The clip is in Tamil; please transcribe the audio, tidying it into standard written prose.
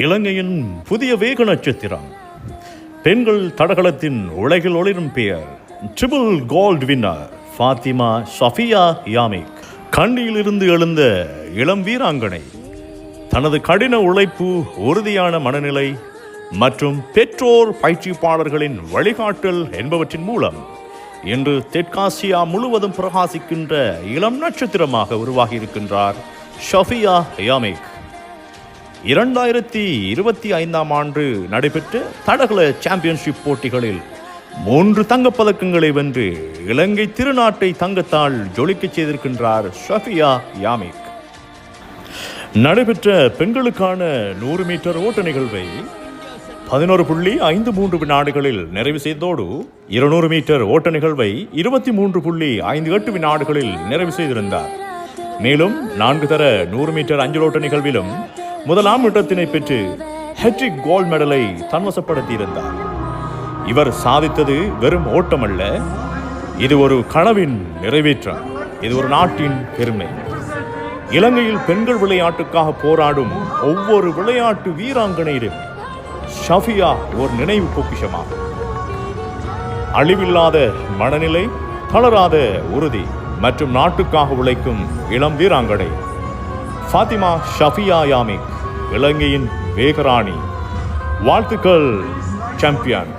இலங்கையின் புதிய வேக நட்சத்திரம், பெண்கள் தடகளத்தின் உலகில் ஒளிரும் பெயர், triple gold winner Fathima Shafia Yamick. கண்டியிலிருந்து எழுந்த இளம் வீராங்கனை தனது கடின உழைப்பு, உறுதியான மனநிலை மற்றும் பெற்றோர் பயிற்சிப்பாளர்களின் வழிகாட்டல் என்பவற்றின் மூலம் இன்று தெற்காசியா முழுவதும் பிரகாசிக்கின்ற இளம் நட்சத்திரமாக உருவாகி இருக்கின்றார் ஷஃபியா யாமிக். 2025 ஆண்டு நடைபெற்ற தடகள சாம்பியன்ஷிப் போட்டிகளில் 3 தங்கப்பதக்கங்களை வென்று இலங்கை திருநாட்டை தங்கத்தால் ஜொலிக்கச் செய்திருக்கின்றார் ஷஃபியா யாமிக். நடைபெற்ற பெண்களுக்கான 100 மீட்டர் ஓட்ட நிகழ்வை 11.53 வினாடிகளில் நிறைவு செய்ததோடு 200 மீட்டர் ஓட்ட நிகழ்வை 23.58 வினாடிகளில் நிறைவு செய்திருந்தார். மேலும் 4 தர 100 மீட்டர் அஞ்சலோட்ட நிகழ்விலும் முதலாம் இடத்தினை பெற்று ஹெட்ரிக் கோல்ட் மெடலை தன்வசப்படுத்தியிருந்தார். இவர் சாதித்தது வெறும் ஓட்டமல்ல, இது ஒரு கனவின் நிறைவேற்றம், இது ஒரு நாட்டின் பெருமை. இலங்கையில் பெண்கள் விளையாட்டுக்காக போராடும் ஒவ்வொரு விளையாட்டு வீராங்கனையிலும் ஷஃபியா ஒரு நினைவு பொக்கிஷமாகும். அழிவில்லாத மனநிலை, தளராத உறுதி மற்றும் நாட்டுக்காக உழைக்கும் இளம் வீராங்கனை ஃபாத்திமா ஷஃபியா யாமிக், இலங்கையின் வேகராணி. வாழ்த்துக்கள் சாம்பியன்.